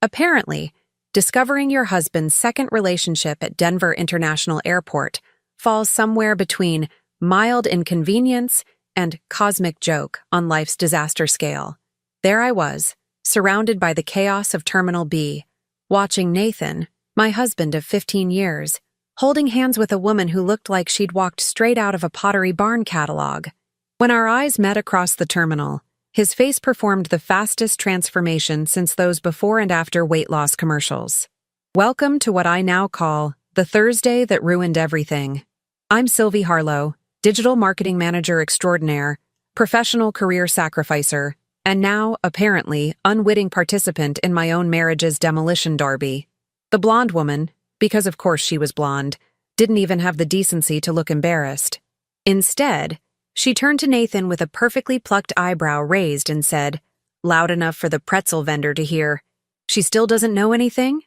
Apparently, discovering your husband's second relationship at Denver International Airport falls somewhere between mild inconvenience and cosmic joke on life's disaster scale. There I was, surrounded by the chaos of Terminal B, watching Nathan, my husband of 15 years, holding hands with a woman who looked like she'd walked straight out of a Pottery Barn catalog. When our eyes met across the terminal, his face performed the fastest transformation since those before and after weight loss commercials. Welcome to what I now call the Thursday that ruined everything. I'm Sylvie Harlow, digital marketing manager extraordinaire, professional career sacrificer, and now, apparently, unwitting participant in my own marriage's demolition derby. The blonde woman, because of course she was blonde, didn't even have the decency to look embarrassed. Instead, she turned to Nathan with a perfectly plucked eyebrow raised and said, loud enough for the pretzel vendor to hear, "She still doesn't know anything?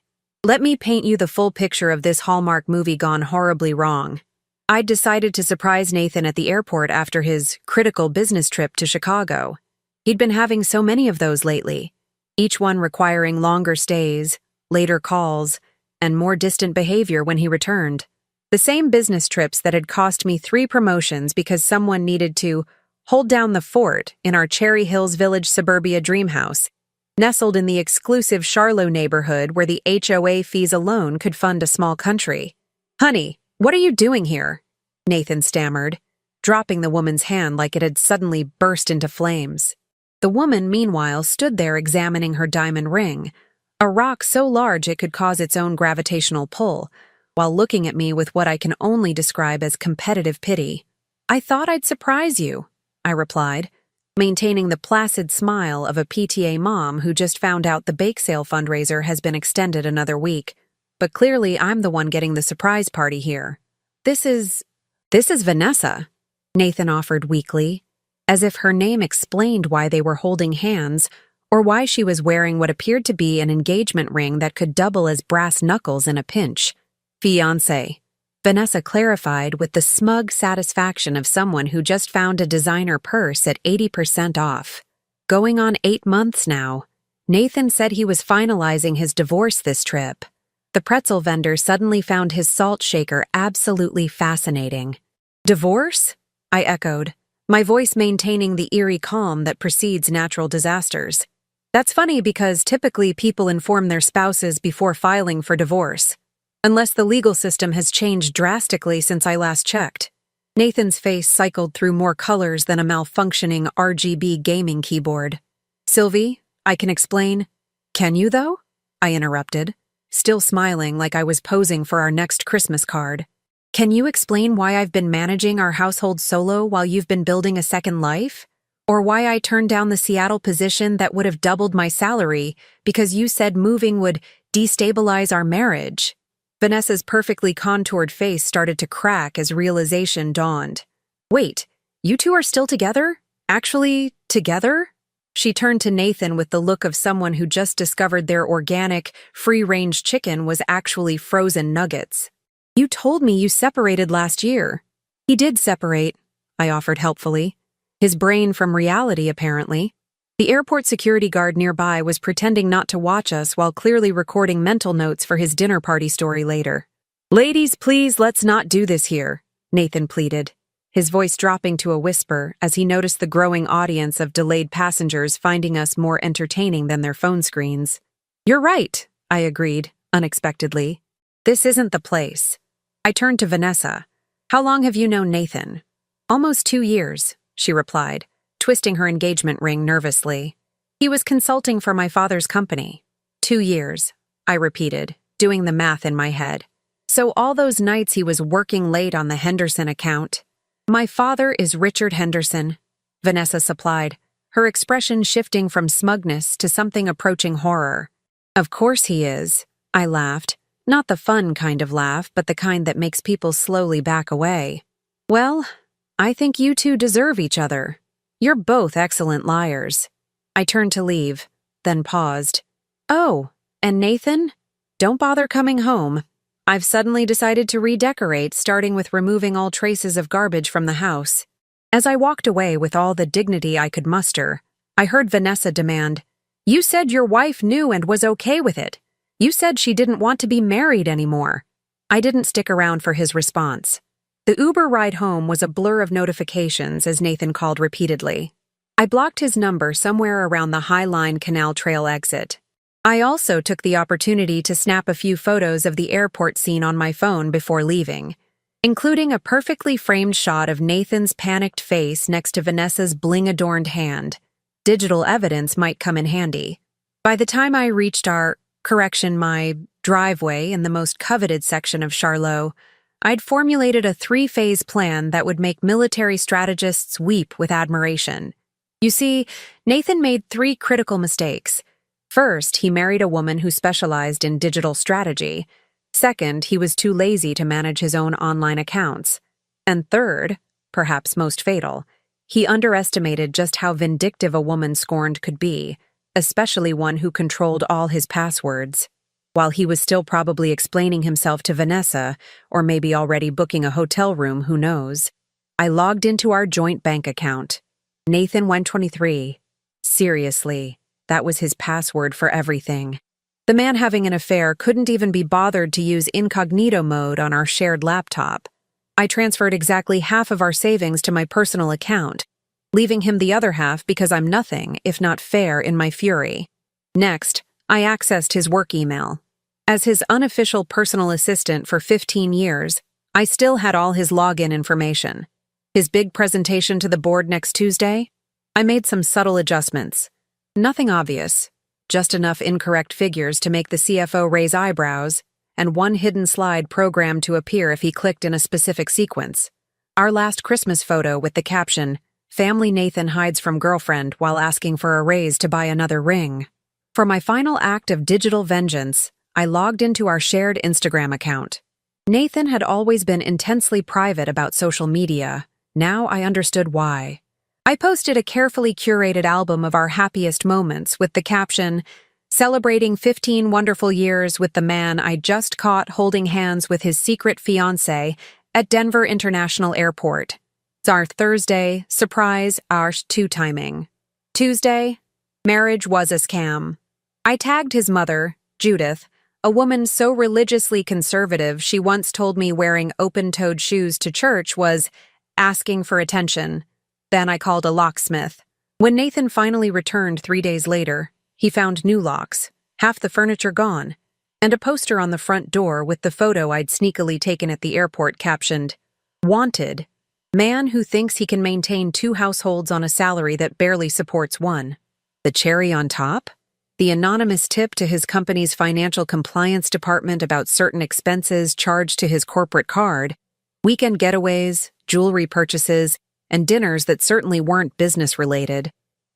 Let me paint you the full picture of this Hallmark movie gone horribly wrong." I'd decided to surprise Nathan at the airport after his critical business trip to Chicago. He'd been having so many of those lately, each one requiring longer stays, later calls, and more distant behavior when he returned. The same business trips that had cost me 3 promotions because someone needed to hold down the fort in our Cherry Hills Village suburbia dream house, nestled in the exclusive Charlotte neighborhood where the HOA fees alone could fund a small country. "Honey, what are you doing here?" Nathan stammered, dropping the woman's hand like it had suddenly burst into flames. The woman, meanwhile, stood there examining her diamond ring, a rock so large it could cause its own gravitational pull, while looking at me with what I can only describe as competitive pity. "I thought I'd surprise you," I replied, maintaining the placid smile of a PTA mom who just found out the bake sale fundraiser has been extended another week. But clearly I'm the one getting the surprise party here. This is Vanessa," Nathan offered weakly, as if her name explained why they were holding hands or why she was wearing what appeared to be an engagement ring that could double as brass knuckles in a pinch. "Fiancé," Vanessa clarified with the smug satisfaction of someone who just found a designer purse at 80% off. Going on 8 months now, Nathan said he was finalizing his divorce this trip. The pretzel vendor suddenly found his salt shaker absolutely fascinating. "Divorce?" I echoed, my voice maintaining the eerie calm that precedes natural disasters. That's funny because typically people inform their spouses before filing for divorce, unless the legal system has changed drastically since I last checked. Nathan's face cycled through more colors than a malfunctioning RGB gaming keyboard. "Sylvie, I can explain." "Can you, though?" I interrupted, still smiling like I was posing for our next Christmas card. "Can you explain why I've been managing our household solo while you've been building a second life? Or why I turned down the Seattle position that would have doubled my salary because you said moving would destabilize our marriage?" Vanessa's perfectly contoured face started to crack as realization dawned. "Wait, you two are still together? Actually, together?" She turned to Nathan with the look of someone who just discovered their organic, free-range chicken was actually frozen nuggets. "You told me you separated last year." "He did separate," I offered helpfully. His brain from reality, apparently. The airport security guard nearby was pretending not to watch us while clearly recording mental notes for his dinner party story later. "Ladies, please, let's not do this here," Nathan pleaded, his voice dropping to a whisper as he noticed the growing audience of delayed passengers finding us more entertaining than their phone screens. "You're right," I agreed, unexpectedly. "This isn't the place." I turned to Vanessa. "How long have you known Nathan?" "Almost 2 years," she replied, twisting her engagement ring nervously. "He was consulting for my father's company." 2 years, I repeated, doing the math in my head. So all those nights he was working late on the Henderson account. "My father is Richard Henderson," Vanessa supplied, her expression shifting from smugness to something approaching horror. "Of course he is," I laughed, not the fun kind of laugh, but the kind that makes people slowly back away. "Well, I think you two deserve each other. You're both excellent liars." I turned to leave, then paused. "Oh, and Nathan? Don't bother coming home. I've suddenly decided to redecorate, starting with removing all traces of garbage from the house." As I walked away with all the dignity I could muster, I heard Vanessa demand, You said your wife knew and was okay with it. You said she didn't want to be married anymore. I didn't stick around for his response. The Uber ride home was a blur of notifications as Nathan called repeatedly. I blocked his number somewhere around the High Line Canal Trail exit. I also took the opportunity to snap a few photos of the airport scene on my phone before leaving, including a perfectly framed shot of Nathan's panicked face next to Vanessa's bling-adorned hand. Digital evidence might come in handy. By the time I reached my driveway in the most coveted section of Charlotte, I'd formulated a 3-phase plan that would make military strategists weep with admiration. You see, Nathan made 3 critical mistakes. First, he married a woman who specialized in digital strategy. Second, he was too lazy to manage his own online accounts. And third, perhaps most fatal, he underestimated just how vindictive a woman scorned could be, especially one who controlled all his passwords. While he was still probably explaining himself to Vanessa, or maybe already booking a hotel room, who knows, I logged into our joint bank account. Nathan 123. Seriously, that was his password for everything. The man having an affair couldn't even be bothered to use incognito mode on our shared laptop. I transferred exactly half of our savings to my personal account, leaving him the other half because I'm nothing if not fair in my fury. Next, I accessed his work email. As his unofficial personal assistant for 15 years, I still had all his login information. His big presentation to the board next Tuesday? I made some subtle adjustments. Nothing obvious, just enough incorrect figures to make the CFO raise eyebrows, and one hidden slide programmed to appear if he clicked in a specific sequence. Our last Christmas photo with the caption, "Family Nathan hides from girlfriend while asking for a raise to buy another ring." For my final act of digital vengeance, I logged into our shared Instagram account. Nathan had always been intensely private about social media. Now I understood why. I posted a carefully curated album of our happiest moments with the caption, "Celebrating 15 wonderful years with the man I just caught holding hands with his secret fiancé at Denver International Airport. It's our Thursday, surprise, our 2 timing. Tuesday, marriage was a scam." I tagged his mother, Judith, a woman so religiously conservative she once told me wearing open-toed shoes to church was asking for attention. Then I called a locksmith. When Nathan finally returned 3 days later, he found new locks, half the furniture gone, and a poster on the front door with the photo I'd sneakily taken at the airport captioned, "Wanted, man who thinks he can maintain 2 households on a salary that barely supports one." The cherry on top? The anonymous tip to his company's financial compliance department about certain expenses charged to his corporate card, weekend getaways, jewelry purchases, and dinners that certainly weren't business-related.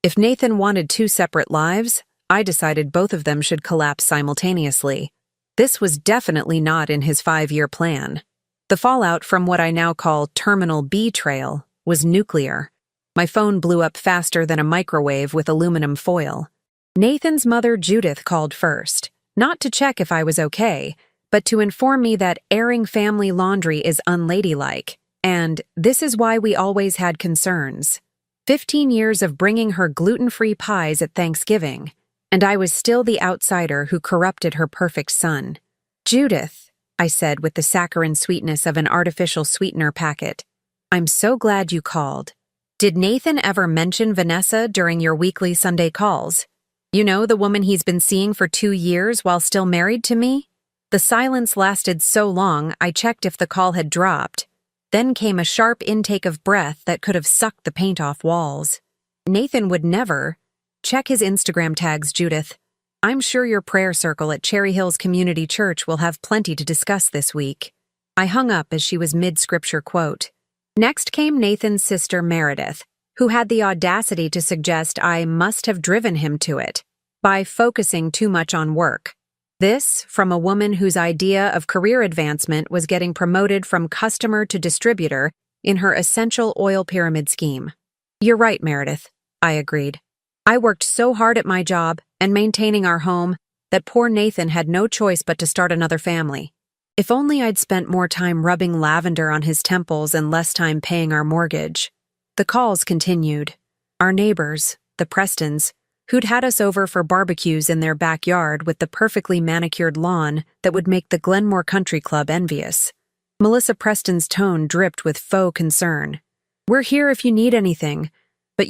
If Nathan wanted 2 separate lives, I decided both of them should collapse simultaneously. This was definitely not in his 5-year plan. The fallout from what I now call Terminal Betrayal was nuclear. My phone blew up faster than a microwave with aluminum foil. Nathan's mother, Judith, called first, not to check if I was okay, but to inform me that airing family laundry is unladylike, and this is why we always had concerns. 15 years of bringing her gluten-free pies at Thanksgiving, and I was still the outsider who corrupted her perfect son. "Judith," I said with the saccharine sweetness of an artificial sweetener packet, "I'm so glad you called. Did Nathan ever mention Vanessa during your weekly Sunday calls? You know, the woman he's been seeing for 2 years while still married to me?" The silence lasted so long I checked if the call had dropped. Then came a sharp intake of breath that could have sucked the paint off walls. "Nathan would never. Check his Instagram tags, Judith. I'm sure your prayer circle at Cherry Hills Community Church will have plenty to discuss this week." I hung up as she was mid-scripture quote. Next came Nathan's sister Meredith, who had the audacity to suggest I must have driven him to it by focusing too much on work. This from a woman whose idea of career advancement was getting promoted from customer to distributor in her essential oil pyramid scheme. "You're right, Meredith," I agreed. "I worked so hard at my job and maintaining our home that poor Nathan had no choice but to start another family. If only I'd spent more time rubbing lavender on his temples and less time paying our mortgage." The calls continued. Our neighbors, the Prestons, who'd had us over for barbecues in their backyard with the perfectly manicured lawn that would make the Glenmore Country Club envious. Melissa Preston's tone dripped with faux concern. "We're here if you need anything, but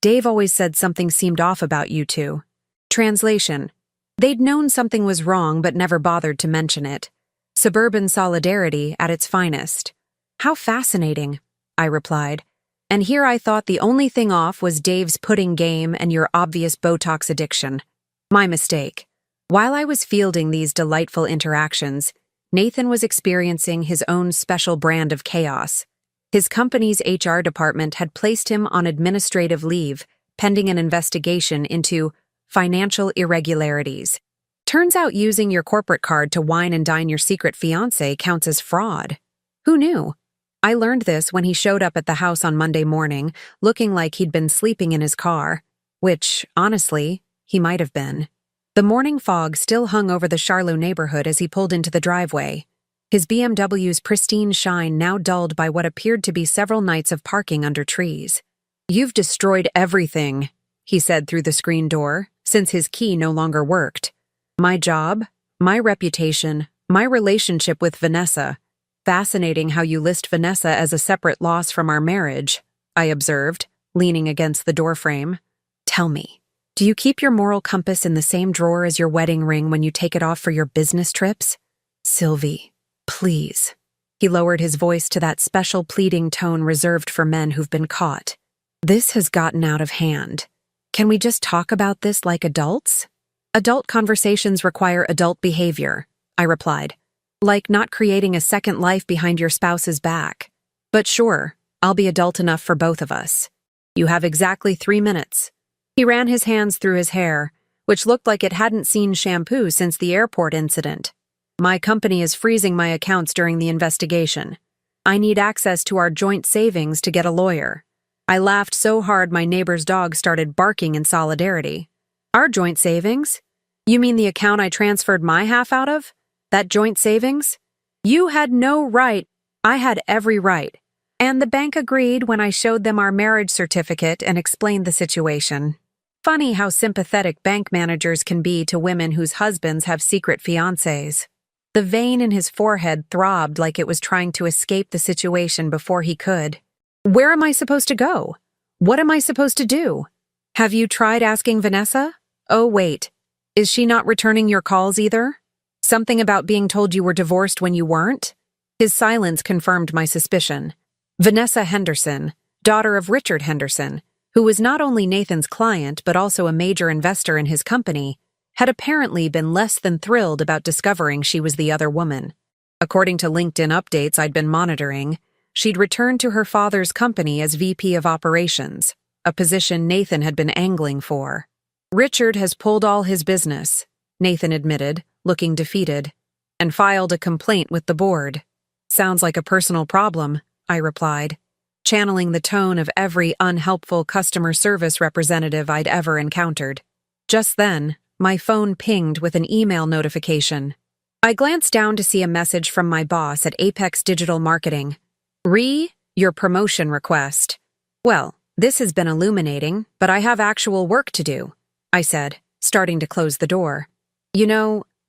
Dave always said something seemed off about you two." Translation: they'd known something was wrong but never bothered to mention it. Suburban solidarity at its finest. "How fascinating," I replied. "And here I thought the only thing off was Dave's pudding game and your obvious Botox addiction. My mistake." While I was fielding these delightful interactions, Nathan was experiencing his own special brand of chaos. His company's HR department had placed him on administrative leave, pending an investigation into financial irregularities. Turns out using your corporate card to wine and dine your secret fiancé counts as fraud. Who knew? I learned this when he showed up at the house on Monday morning, looking like he'd been sleeping in his car, which, honestly, he might have been. The morning fog still hung over the Charlotte neighborhood as he pulled into the driveway, his BMW's pristine shine now dulled by what appeared to be several nights of parking under trees. "You've destroyed everything," he said through the screen door, since his key no longer worked. "My job, my reputation, my relationship with Vanessa. Fascinating how you list Vanessa as a separate loss from our marriage," I observed, leaning against the doorframe. "Tell me, do you keep your moral compass in the same drawer as your wedding ring when you take it off for your business trips? Sylvie, please." He lowered his voice to that special pleading tone reserved for men who've been caught. "This has gotten out of hand. Can we just talk about this like adults?" "Adult conversations require adult behavior," I replied. "Like not creating a second life behind your spouse's back. But sure, I'll be adult enough for both of us. You have exactly 3 minutes." He ran his hands through his hair, which looked like it hadn't seen shampoo since the airport incident. "My company is freezing my accounts during the investigation. I need access to our joint savings to get a lawyer." I laughed so hard my neighbor's dog started barking in solidarity. "Our joint savings? You mean the account I transferred my half out of? That joint savings? You had no right." "I had every right. And the bank agreed when I showed them our marriage certificate and explained the situation." Funny how sympathetic bank managers can be to women whose husbands have secret fiancés. The vein in his forehead throbbed like it was trying to escape the situation before he could. "Where am I supposed to go? What am I supposed to do? Have you tried asking Vanessa? Oh, wait. Is she not returning your calls either? Something about being told you were divorced when you weren't?" His silence confirmed my suspicion. Vanessa Henderson, daughter of Richard Henderson, who was not only Nathan's client but also a major investor in his company, had apparently been less than thrilled about discovering she was the other woman. According to LinkedIn updates I'd been monitoring, she'd returned to her father's company as VP of Operations, a position Nathan had been angling for. "Richard has pulled all his business," Nathan admitted, looking defeated, "and filed a complaint with the board." "Sounds like a personal problem," I replied, channeling the tone of every unhelpful customer service representative I'd ever encountered. Just then, my phone pinged with an email notification. I glanced down to see a message from my boss at Apex Digital Marketing. Your promotion request." "Well, this has been illuminating, but I have actual work to do," I said, starting to close the door.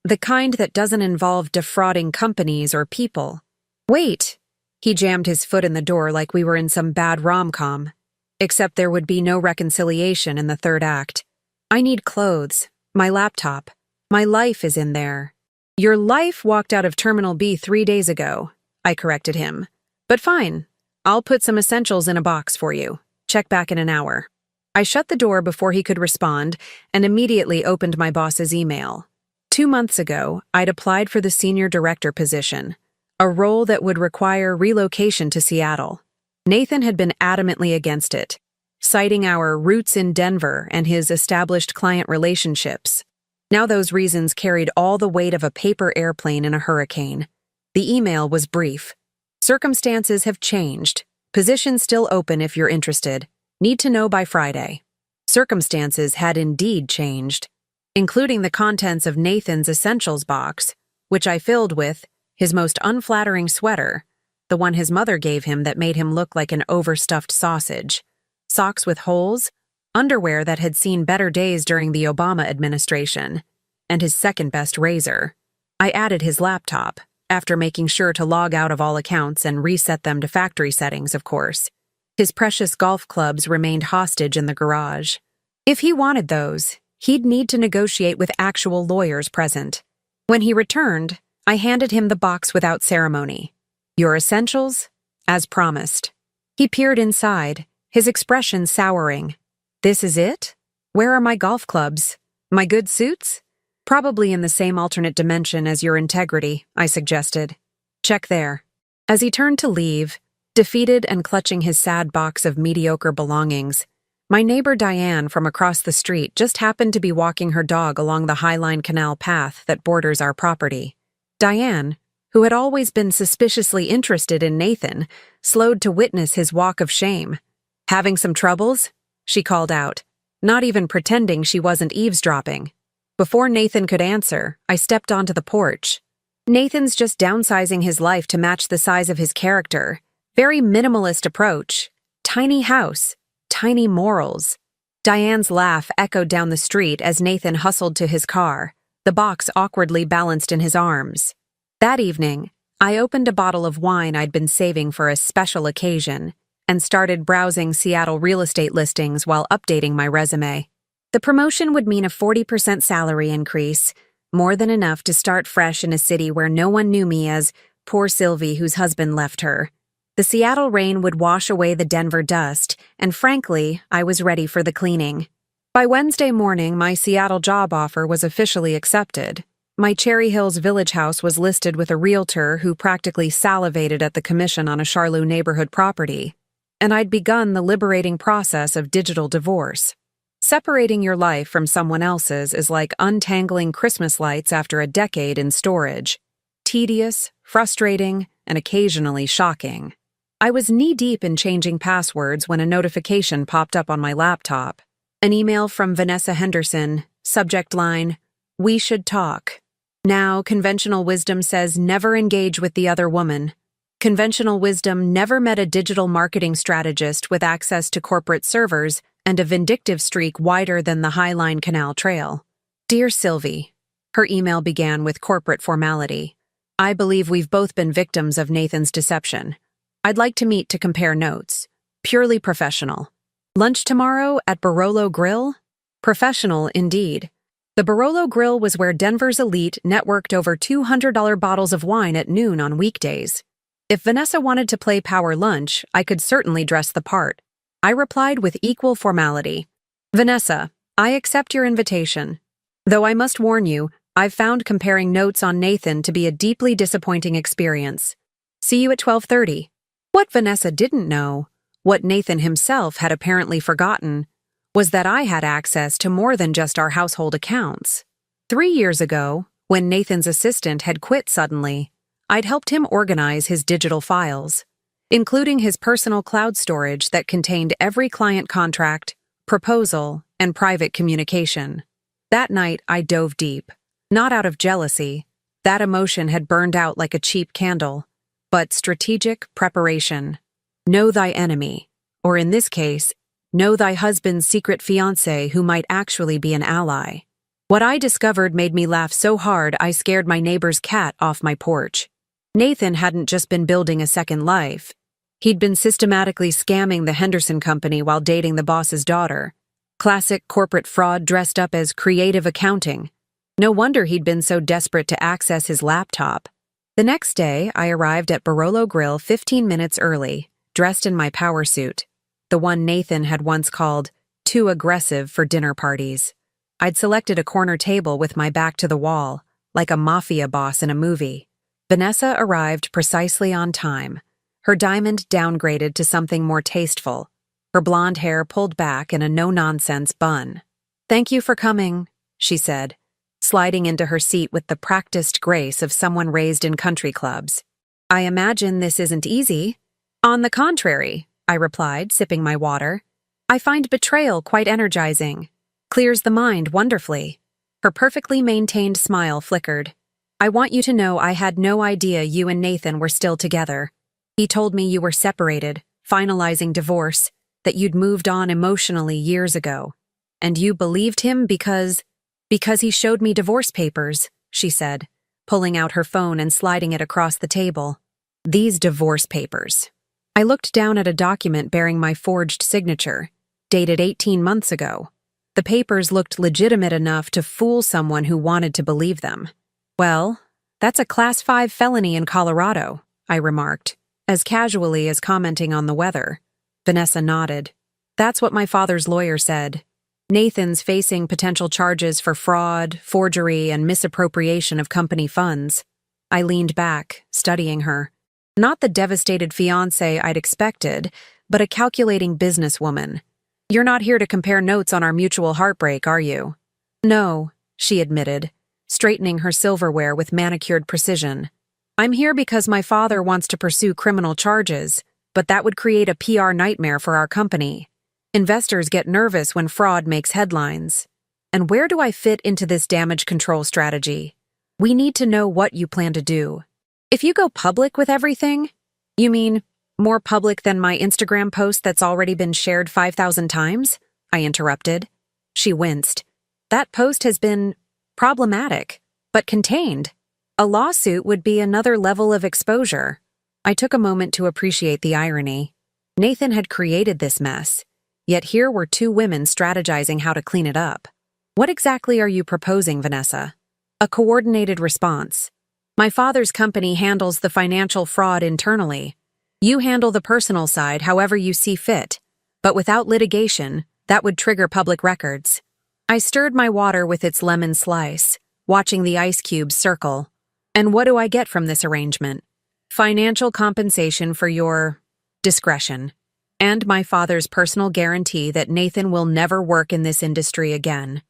The kind that doesn't involve defrauding companies or people." "Wait." He jammed his foot in the door like we were in some bad rom-com. Except there would be no reconciliation in the third act. "I need clothes, my laptop. My life is in there." "Your life walked out of Terminal B 3 days ago," I corrected him. "But fine, I'll put some essentials in a box for you. Check back in an hour." I shut the door before he could respond and immediately opened my boss's email. 2 months ago, I'd applied for the senior director position, a role that would require relocation to Seattle. Nathan had been adamantly against it, citing our roots in Denver and his established client relationships. Now those reasons carried all the weight of a paper airplane in a hurricane. The email was brief. "Circumstances have changed. Position still open if you're interested. Need to know by Friday." Circumstances had indeed changed, including the contents of Nathan's essentials box, which I filled with his most unflattering sweater, the one his mother gave him that made him look like an overstuffed sausage, socks with holes, underwear that had seen better days during the Obama administration, and his second-best razor. I added his laptop, after making sure to log out of all accounts and reset them to factory settings, of course. His precious golf clubs remained hostage in the garage. If he wanted those, he'd need to negotiate with actual lawyers present. When he returned, I handed him the box without ceremony. Your essentials? As promised. He peered inside, his expression souring. This is it? Where are my golf clubs? My good suits? Probably in the same alternate dimension as your integrity, I suggested. Check there. As he turned to leave, defeated and clutching his sad box of mediocre belongings, my neighbor Diane from across the street just happened to be walking her dog along the Highline Canal path that borders our property. Diane, who had always been suspiciously interested in Nathan, slowed to witness his walk of shame. Having some troubles? She called out, not even pretending she wasn't eavesdropping. Before Nathan could answer, I stepped onto the porch. Nathan's just downsizing his life to match the size of his character. Very minimalist approach. Tiny house. Tiny morals. Diane's laugh echoed down the street as Nathan hustled to his car, the box awkwardly balanced in his arms. That evening, I opened a bottle of wine I'd been saving for a special occasion and started browsing Seattle real estate listings while updating my resume. The promotion would mean a 40% salary increase, more than enough to start fresh in a city where no one knew me as poor Sylvie whose husband left her. The Seattle rain would wash away the Denver dust, and frankly, I was ready for the cleaning. By Wednesday morning, my Seattle job offer was officially accepted. My Cherry Hills Village house was listed with a realtor who practically salivated at the commission on a Charlevoix neighborhood property, and I'd begun the liberating process of digital divorce. Separating your life from someone else's is like untangling Christmas lights after a decade in storage. Tedious, frustrating, and occasionally shocking. I was knee-deep in changing passwords when a notification popped up on my laptop. An email from Vanessa Henderson, subject line, "We should talk." Now, conventional wisdom says never engage with the other woman. Conventional wisdom never met a digital marketing strategist with access to corporate servers and a vindictive streak wider than the Highline Canal Trail. Dear Sylvie, her email began with corporate formality. I believe we've both been victims of Nathan's deception. I'd like to meet to compare notes. Purely professional. Lunch tomorrow at Barolo Grill? Professional, indeed. The Barolo Grill was where Denver's elite networked over $200 bottles of wine at noon on weekdays. If Vanessa wanted to play power lunch, I could certainly dress the part. I replied with equal formality. Vanessa, I accept your invitation. Though I must warn you, I've found comparing notes on Nathan to be a deeply disappointing experience. See you at 12:30. What Vanessa didn't know, what Nathan himself had apparently forgotten, was that I had access to more than just our household accounts. 3 years ago, when Nathan's assistant had quit suddenly, I'd helped him organize his digital files, including his personal cloud storage that contained every client contract, proposal, and private communication. That night, I dove deep. Not out of jealousy. That emotion had burned out like a cheap candle. But strategic preparation. Know thy enemy, or in this case, know thy husband's secret fiancé who might actually be an ally. What I discovered made me laugh so hard I scared my neighbor's cat off my porch. Nathan hadn't just been building a second life. He'd been systematically scamming the Henderson Company while dating the boss's daughter. Classic corporate fraud dressed up as creative accounting. No wonder he'd been so desperate to access his laptop. The next day, I arrived at Barolo Grill 15 minutes early, dressed in my power suit, the one Nathan had once called too aggressive for dinner parties. I'd selected a corner table with my back to the wall, like a mafia boss in a movie. Vanessa arrived precisely on time, her diamond downgraded to something more tasteful, her blonde hair pulled back in a no-nonsense bun. "Thank you for coming," she said, sliding into her seat with the practiced grace of someone raised in country clubs. "I imagine this isn't easy." "On the contrary," I replied, sipping my water. "I find betrayal quite energizing. Clears the mind wonderfully." Her perfectly maintained smile flickered. "I want you to know I had no idea you and Nathan were still together. He told me you were separated, finalizing divorce. that you'd moved on emotionally years ago. And you believed him because he showed me divorce papers, she said, pulling out her phone and sliding it across the table. These divorce papers. I looked down at a document bearing my forged signature, dated 18 months ago. The papers looked legitimate enough to fool someone who wanted to believe them. Well, that's a Class 5 felony in Colorado, I remarked, as casually as commenting on the weather. Vanessa nodded. That's what my father's lawyer said. Nathan's facing potential charges for fraud, forgery, and misappropriation of company funds. I leaned back, studying her. Not the devastated fiancé I'd expected, but a calculating businesswoman. You're not here to compare notes on our mutual heartbreak, are you? No, she admitted, straightening her silverware with manicured precision. I'm here because my father wants to pursue criminal charges, but that would create a PR nightmare for our company. Investors get nervous when fraud makes headlines. And where do I fit into this damage control strategy? We need to know what you plan to do. If you go public with everything, you mean more public than my Instagram post that's already been shared 5,000 times? I interrupted. She winced. That post has been problematic, but contained. A lawsuit would be another level of exposure. I took a moment to appreciate the irony. Nathan had created this mess, yet here were two women strategizing how to clean it up. What exactly are you proposing, Vanessa? A coordinated response. My father's company handles the financial fraud internally. You handle the personal side however you see fit. But without litigation, that would trigger public records. I stirred my water with its lemon slice, watching the ice cubes circle. And what do I get from this arrangement? Financial compensation for your discretion. And my father's personal guarantee that Nathan will never work in this industry again.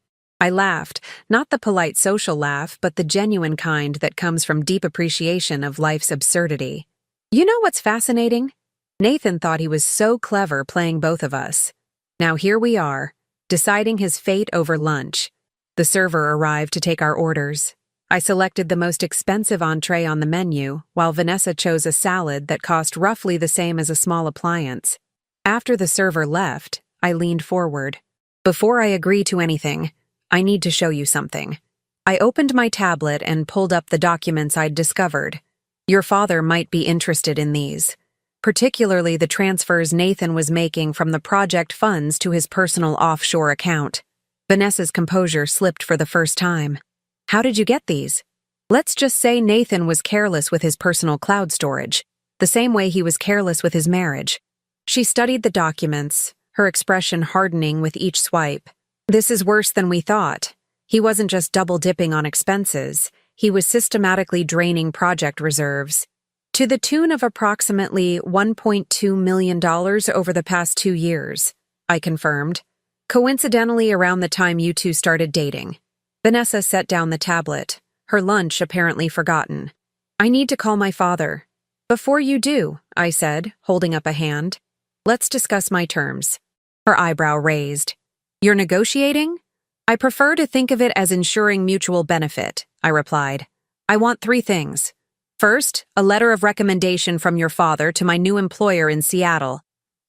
I laughed, not the polite social laugh, but the genuine kind that comes from deep appreciation of life's absurdity. You know what's fascinating? Nathan thought he was so clever playing both of us. Now here we are, deciding his fate over lunch. The server arrived to take our orders. I selected the most expensive entree on the menu, while Vanessa chose a salad that cost roughly the same as a small appliance. After the server left, I leaned forward. Before I agree to anything, I need to show you something. I opened my tablet and pulled up the documents I'd discovered. Your father might be interested in these, particularly the transfers Nathan was making from the project funds to his personal offshore account. Vanessa's composure slipped for the first time. How did you get these? Let's just say Nathan was careless with his personal cloud storage, the same way he was careless with his marriage. She studied the documents, her expression hardening with each swipe. This is worse than we thought. He wasn't just double-dipping on expenses. He was systematically draining project reserves. To the tune of approximately $1.2 million over the past 2 years, I confirmed. Coincidentally around the time you two started dating. Vanessa set down the tablet, her lunch apparently forgotten. I need to call my father. Before you do, I said, holding up a hand. Let's discuss my terms. Her eyebrow raised. You're negotiating? I prefer to think of it as ensuring mutual benefit, I replied. I want 3 things. First, a letter of recommendation from your father to my new employer in Seattle,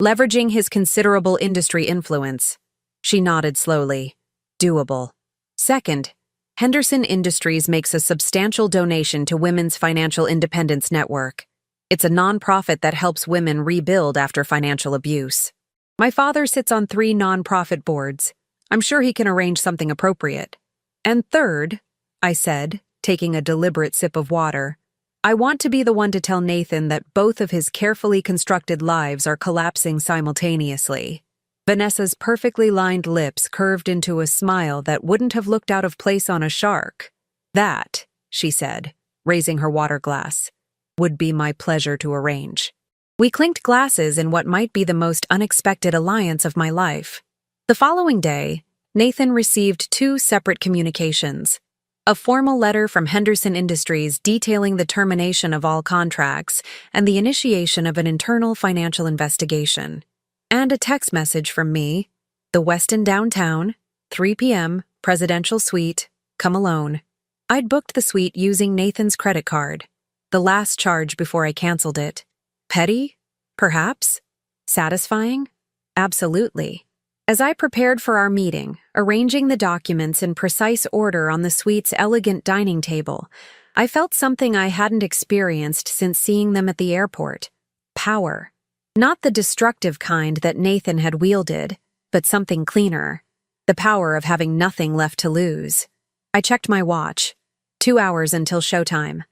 leveraging his considerable industry influence. She nodded slowly. Doable. Second, Henderson Industries makes a substantial donation to Women's Financial Independence Network. It's a nonprofit that helps women rebuild after financial abuse. My father sits on 3 nonprofit boards. I'm sure he can arrange something appropriate. And third, I said, taking a deliberate sip of water, I want to be the one to tell Nathan that both of his carefully constructed lives are collapsing simultaneously. Vanessa's perfectly lined lips curved into a smile that wouldn't have looked out of place on a shark. That, she said, raising her water glass, would be my pleasure to arrange. We clinked glasses in what might be the most unexpected alliance of my life. The following day, Nathan received 2 separate communications. A formal letter from Henderson Industries detailing the termination of all contracts and the initiation of an internal financial investigation. And a text message from me, the Westin downtown, 3 p.m., presidential suite, come alone. I'd booked the suite using Nathan's credit card, the last charge before I canceled it. Petty? Perhaps? Satisfying? Absolutely. As I prepared for our meeting, arranging the documents in precise order on the suite's elegant dining table, I felt something I hadn't experienced since seeing them at the airport. Power. Not the destructive kind that Nathan had wielded, but something cleaner. The power of having nothing left to lose. I checked my watch. 2 hours until showtime.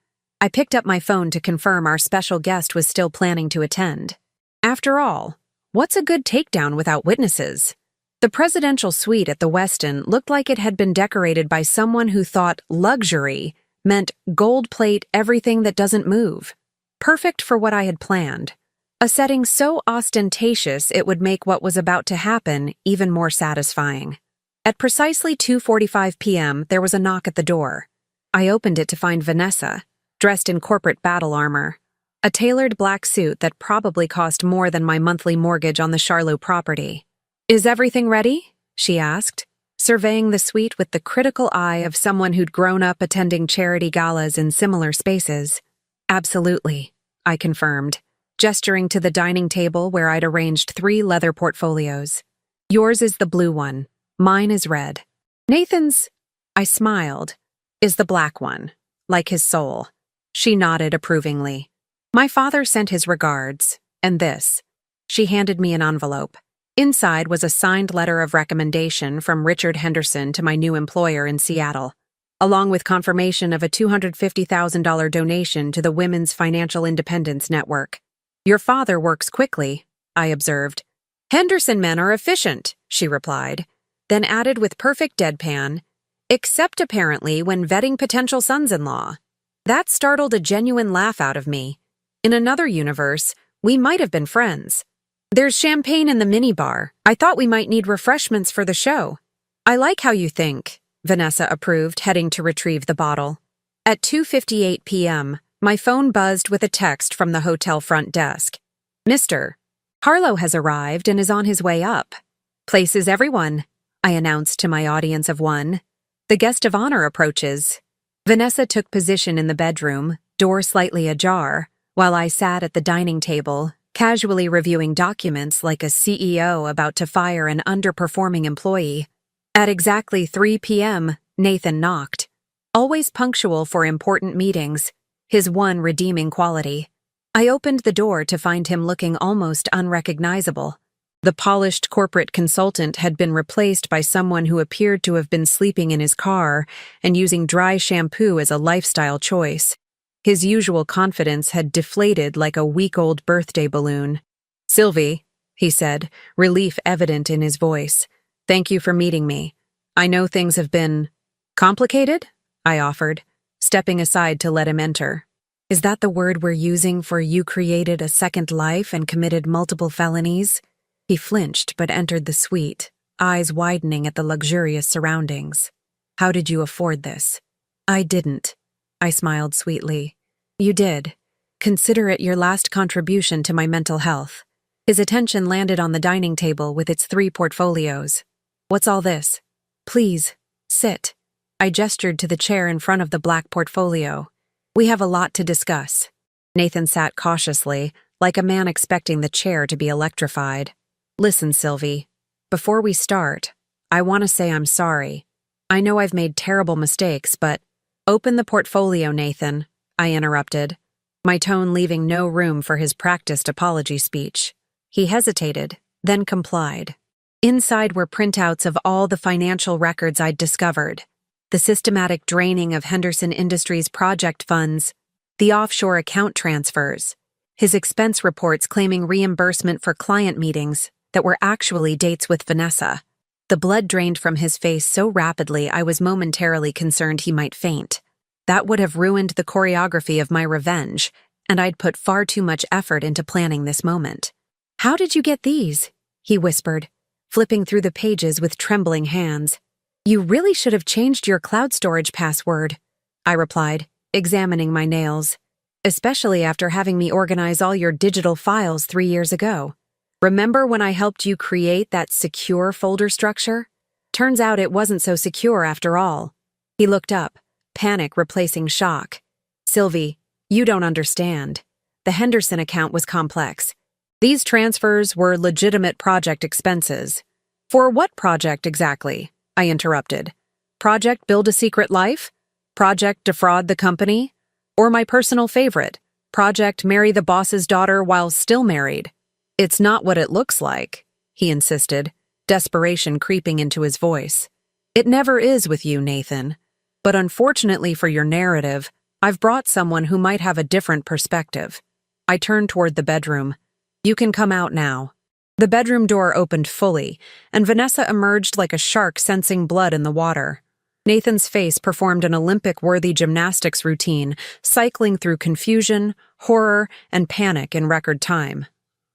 I picked up my phone to confirm our special guest was still planning to attend. After all, what's a good takedown without witnesses? The presidential suite at the Westin looked like it had been decorated by someone who thought luxury meant gold plate everything that doesn't move. Perfect for what I had planned. A setting so ostentatious it would make what was about to happen even more satisfying. At precisely 2:45 p.m., there was a knock at the door. I opened it to find Vanessa, dressed in corporate battle armor. A tailored black suit that probably cost more than my monthly mortgage on the Charlotte property. "Is everything ready?" she asked, surveying the suite with the critical eye of someone who'd grown up attending charity galas in similar spaces. "Absolutely," I confirmed, gesturing to the dining table where I'd arranged 3 leather portfolios. "Yours is the blue one. Mine is red. Nathan's," I smiled, "is the black one, like his soul." She nodded approvingly. "My father sent his regards, and this." She handed me an envelope. Inside was a signed letter of recommendation from Richard Henderson to my new employer in Seattle, along with confirmation of a $250,000 donation to the Women's Financial Independence Network. "Your father works quickly," I observed. "Henderson men are efficient," she replied, then added with perfect deadpan, "except apparently when vetting potential sons-in-law." That startled a genuine laugh out of me. In another universe, we might have been friends. "There's champagne in the minibar. I thought we might need refreshments for the show." "I like how you think," Vanessa approved, heading to retrieve the bottle. At 2:58 p.m., my phone buzzed with a text from the hotel front desk. "Mr. Harlow has arrived and is on his way up. Places everyone," I announced to my audience of one. "The guest of honor approaches." Vanessa took position in the bedroom, door slightly ajar, while I sat at the dining table, casually reviewing documents like a CEO about to fire an underperforming employee. At exactly 3 p.m., Nathan knocked. Always punctual for important meetings, his one redeeming quality. I opened the door to find him looking almost unrecognizable. The polished corporate consultant had been replaced by someone who appeared to have been sleeping in his car and using dry shampoo as a lifestyle choice. His usual confidence had deflated like a week-old birthday balloon. "Sylvie," he said, relief evident in his voice. "Thank you for meeting me. I know things have been complicated," I offered, stepping aside to let him enter. "Is that the word we're using for you created a second life and committed multiple felonies?" He flinched but entered the suite, eyes widening at the luxurious surroundings. "How did you afford this?" "I didn't," I smiled sweetly. "You did. Consider it your last contribution to my mental health." His attention landed on the dining table with its 3 portfolios. "What's all this?" "Please, sit." I gestured to the chair in front of the black portfolio. "We have a lot to discuss." Nathan sat cautiously, like a man expecting the chair to be electrified. "Listen, Sylvie. Before we start, I want to say I'm sorry. I know I've made terrible mistakes, but—" "Open the portfolio, Nathan," I interrupted, my tone leaving no room for his practiced apology speech. He hesitated, then complied. Inside were printouts of all the financial records I'd discovered. The systematic draining of Henderson Industries project funds, the offshore account transfers, his expense reports claiming reimbursement for client meetings that were actually dates with Vanessa. The blood drained from his face so rapidly I was momentarily concerned he might faint. That would have ruined the choreography of my revenge, and I'd put far too much effort into planning this moment. "How did you get these?" he whispered, flipping through the pages with trembling hands. "You really should have changed your cloud storage password," I replied, examining my nails, "especially after having me organize all your digital files 3 years ago. Remember when I helped you create that secure folder structure? Turns out it wasn't so secure after all." He looked up, panic replacing shock. "Sylvie, you don't understand. The Henderson account was complex. These transfers were legitimate project expenses. For what project exactly? I interrupted. Project Build a Secret Life? Project Defraud the Company? Or my personal favorite, Project Marry the Boss's Daughter While Still Married? It's not what it looks like, he insisted, desperation creeping into his voice. It never is with you, Nathan. But unfortunately for your narrative, I've brought someone who might have a different perspective. I turned toward the bedroom. You can come out now. The bedroom door opened fully, and Vanessa emerged like a shark sensing blood in the water. Nathan's face performed an Olympic-worthy gymnastics routine, cycling through confusion, horror, and panic in record time.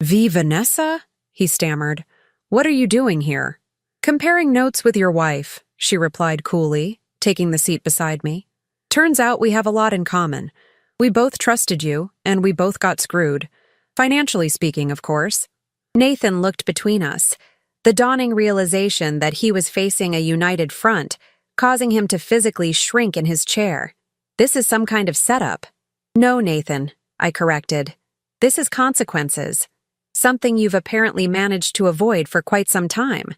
Vanessa? He stammered. What are you doing here? Comparing notes with your wife, she replied coolly, taking the seat beside me. Turns out we have a lot in common. We both trusted you, and we both got screwed. Financially speaking, of course. Nathan looked between us, the dawning realization that he was facing a united front, causing him to physically shrink in his chair. This is some kind of setup. No, Nathan, I corrected. This is consequences. Something you've apparently managed to avoid for quite some time.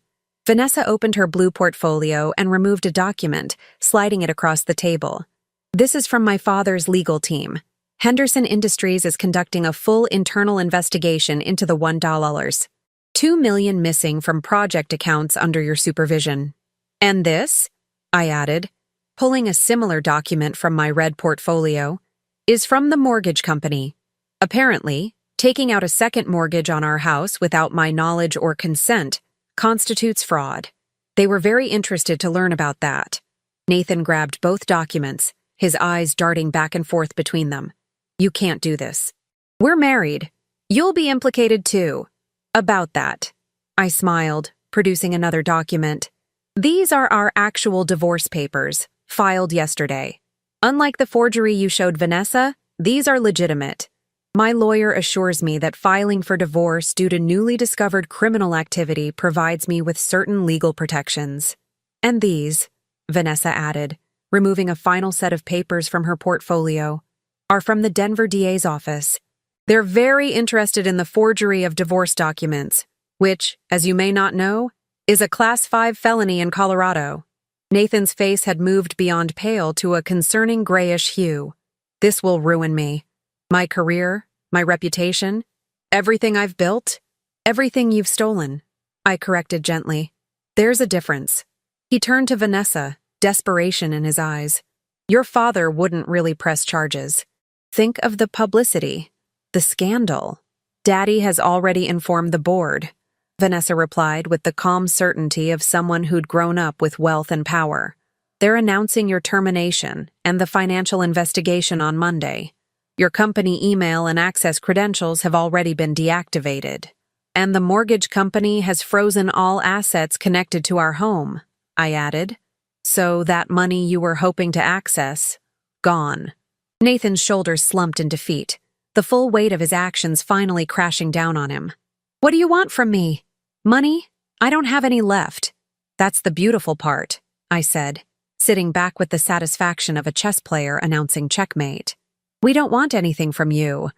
Vanessa opened her blue portfolio and removed a document, sliding it across the table. This is from my father's legal team. Henderson Industries is conducting a full internal investigation into the $1. $2 million missing from project accounts under your supervision. And this, I added, pulling a similar document from my red portfolio, is from the mortgage company. Apparently, taking out a second mortgage on our house without my knowledge or consent constitutes fraud. They were very interested to learn about that. Nathan grabbed both documents, his eyes darting back and forth between them. You can't do this. We're married. You'll be implicated too. About that. I smiled, producing another document. These are our actual divorce papers, filed yesterday. Unlike the forgery you showed Vanessa, these are legitimate. My lawyer assures me that filing for divorce due to newly discovered criminal activity provides me with certain legal protections. And these, Vanessa added, removing a final set of papers from her portfolio, are from the Denver DA's office. They're very interested in the forgery of divorce documents, which, as you may not know, is a Class 5 felony in Colorado. Nathan's face had moved beyond pale to a concerning grayish hue. This will ruin me. My career, my reputation, everything I've built, everything you've stolen. I corrected gently. There's a difference. He turned to Vanessa, desperation in his eyes. Your father wouldn't really press charges. Think of the publicity, the scandal. Daddy has already informed the board, Vanessa replied with the calm certainty of someone who'd grown up with wealth and power. They're announcing your termination and the financial investigation on Monday. Your company email and access credentials have already been deactivated. And the mortgage company has frozen all assets connected to our home, I added. So that money you were hoping to access, gone. Nathan's shoulders slumped in defeat, the full weight of his actions finally crashing down on him. What do you want from me? Money? I don't have any left. That's the beautiful part, I said, sitting back with the satisfaction of a chess player announcing checkmate. We don't want anything from you.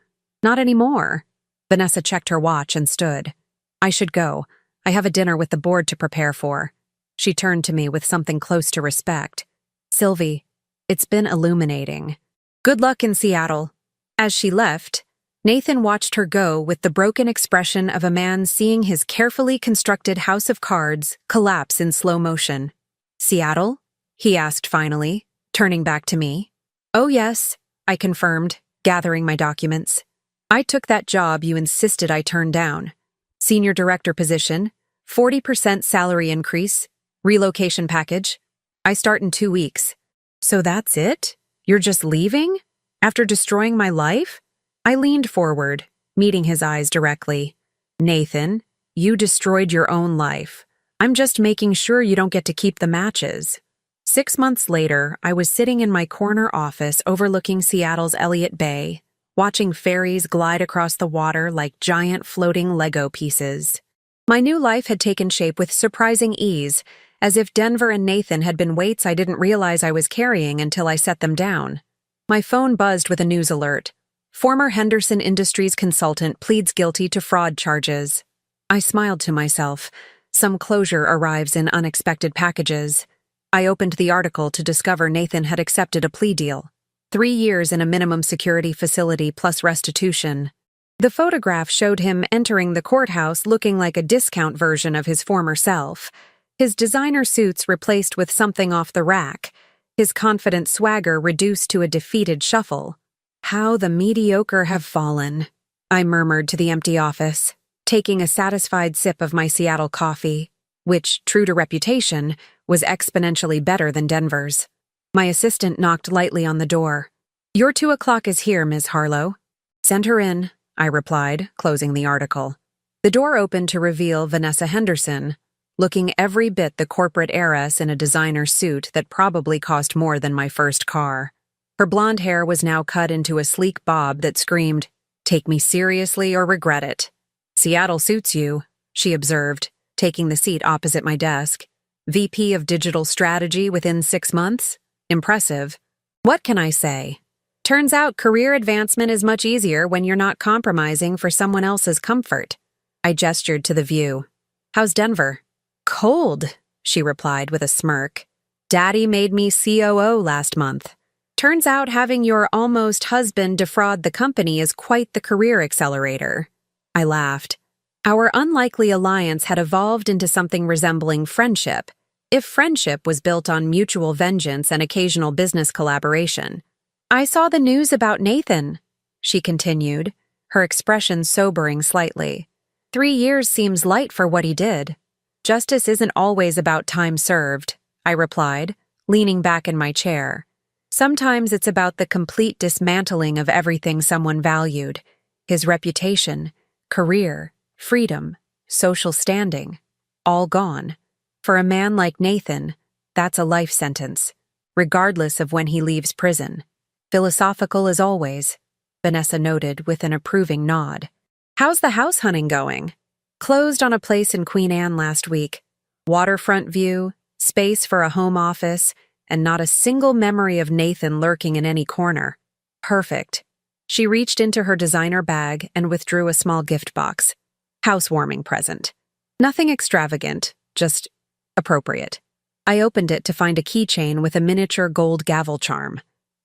Not anymore. Vanessa checked her watch and stood. I should go. I have a dinner with the board to prepare for. She turned to me with something close to respect. Sylvie, it's been illuminating. Good luck in Seattle. As she left, Nathan watched her go with the broken expression of a man seeing his carefully constructed house of cards collapse in slow motion. Seattle? He asked finally, turning back to me. Oh yes, I confirmed, gathering my documents. I took that job you insisted I turn down. Senior director position, 40% salary increase, relocation package. I start in 2 weeks. So that's it? You're just leaving? After destroying my life? I leaned forward, meeting his eyes directly. Nathan, you destroyed your own life. I'm just making sure you don't get to keep the matches. 6 months later, I was sitting in my corner office overlooking Seattle's Elliott Bay, watching ferries glide across the water like giant floating Lego pieces. My new life had taken shape with surprising ease, as if Denver and Nathan had been weights I didn't realize I was carrying until I set them down. My phone buzzed with a news alert. Former Henderson Industries consultant pleads guilty to fraud charges. I smiled to myself. Some closure arrives in unexpected packages. I opened the article to discover Nathan had accepted a plea deal. 3 years in a minimum security facility plus restitution. The photograph showed him entering the courthouse looking like a discount version of his former self. His designer suits replaced with something off the rack. His confident swagger reduced to a defeated shuffle. How the mediocre have fallen, I murmured to the empty office, taking a satisfied sip of my Seattle coffee, which, true to reputation, was exponentially better than Denver's. My assistant knocked lightly on the door. "Your 2 o'clock is here, Ms. Harlow." "Send her in," I replied, closing the article. The door opened to reveal Vanessa Henderson, looking every bit the corporate heiress in a designer suit that probably cost more than my first car. Her blonde hair was now cut into a sleek bob that screamed, "Take me seriously or regret it." "Seattle suits you," she observed, taking the seat opposite my desk. "VP of Digital Strategy within 6 months? Impressive. What can I say? Turns out career advancement is much easier when you're not compromising for someone else's comfort." I gestured to the view. "How's Denver?" "Cold," she replied with a smirk. "Daddy made me COO last month. Turns out having your almost husband defraud the company is quite the career accelerator." I laughed. Our unlikely alliance had evolved into something resembling friendship, if friendship was built on mutual vengeance and occasional business collaboration. "I saw the news about Nathan," she continued, her expression sobering slightly. 3 years seems light for what he did." "Justice isn't always about time served," I replied, leaning back in my chair. "Sometimes it's about the complete dismantling of everything someone valued. His reputation, career, freedom, social standing, all gone. For a man like Nathan, that's a life sentence, regardless of when he leaves prison." "Philosophical as always," Vanessa noted with an approving nod. "How's the house hunting going?" "Closed on a place in Queen Anne last week. Waterfront view, space for a home office, and not a single memory of Nathan lurking in any corner. Perfect." She reached into her designer bag and withdrew a small gift box. "Housewarming present. Nothing extravagant, just appropriate." I opened it to find a keychain with a miniature gold gavel charm.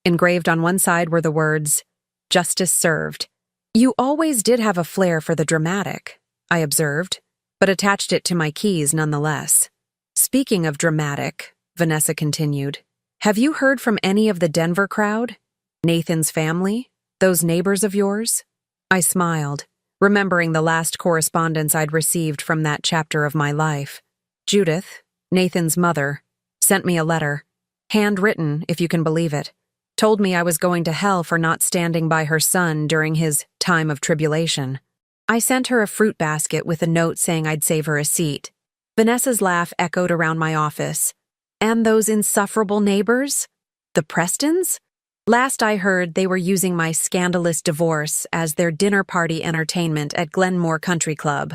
Engraved on one side were the words, "Justice served." "You always did have a flair for the dramatic," I observed, but attached it to my keys nonetheless. "Speaking of dramatic," Vanessa continued, "have you heard from any of the Denver crowd? Nathan's family? Those neighbors of yours?" I smiled, remembering the last correspondence I'd received from that chapter of my life. Judith, Nathan's mother, sent me a letter. Handwritten, if you can believe it. Told me I was going to hell for not standing by her son during his time of tribulation. I sent her a fruit basket with a note saying I'd save her a seat. Vanessa's laugh echoed around my office. "And those insufferable neighbors? The Prestons? Last I heard, they were using my scandalous divorce as their dinner party entertainment at Glenmore Country Club.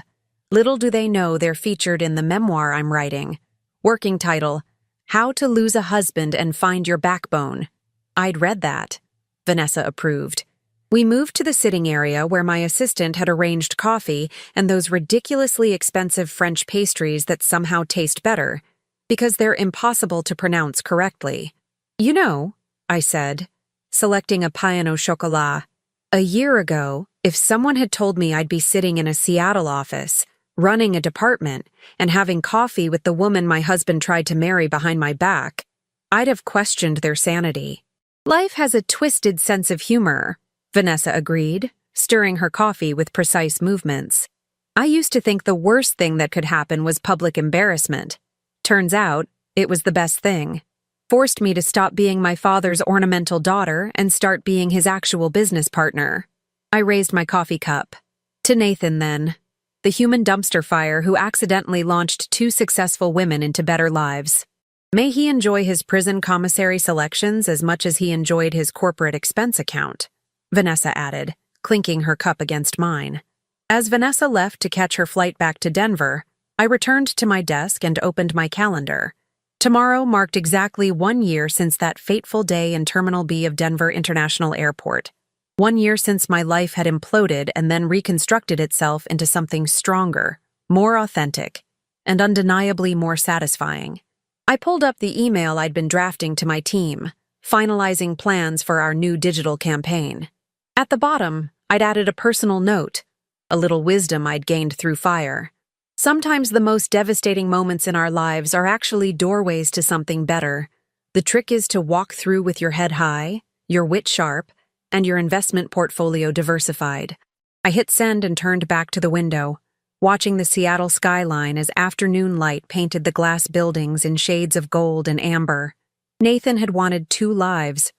Little do they know they're featured in the memoir I'm writing. Working title, How to Lose a Husband and Find Your Backbone." I'd read that. Vanessa approved. We moved to the sitting area where my assistant had arranged coffee and those ridiculously expensive French pastries that somehow taste better, because they're impossible to pronounce correctly. "You know," I said, selecting a pain au chocolat, "a year ago, if someone had told me I'd be sitting in a Seattle office, running a department, and having coffee with the woman my husband tried to marry behind my back, I'd have questioned their sanity." "Life has a twisted sense of humor," Vanessa agreed, stirring her coffee with precise movements. "I used to think the worst thing that could happen was public embarrassment. Turns out, it was the best thing. Forced me to stop being my father's ornamental daughter and start being his actual business partner." I raised my coffee cup. "To Nathan, then. The human dumpster fire who accidentally launched 2 successful women into better lives. May he enjoy his prison commissary selections as much as he enjoyed his corporate expense account," Vanessa added, clinking her cup against mine. As Vanessa left to catch her flight back to Denver, I returned to my desk and opened my calendar. Tomorrow marked exactly 1 year since that fateful day in Terminal B of Denver International Airport. 1 year since my life had imploded and then reconstructed itself into something stronger, more authentic, and undeniably more satisfying. I pulled up the email I'd been drafting to my team, finalizing plans for our new digital campaign. At the bottom, I'd added a personal note, a little wisdom I'd gained through fire. Sometimes the most devastating moments in our lives are actually doorways to something better. The trick is to walk through with your head high, your wit sharp, and your investment portfolio diversified. I hit send and turned back to the window, watching the Seattle skyline as afternoon light painted the glass buildings in shades of gold and amber. Nathan had wanted 2 lives.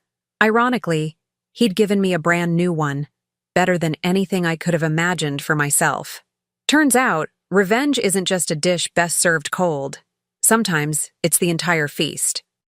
Ironically, he'd given me a brand new one, better than anything I could have imagined for myself. Turns out, revenge isn't just a dish best served cold. Sometimes it's the entire feast.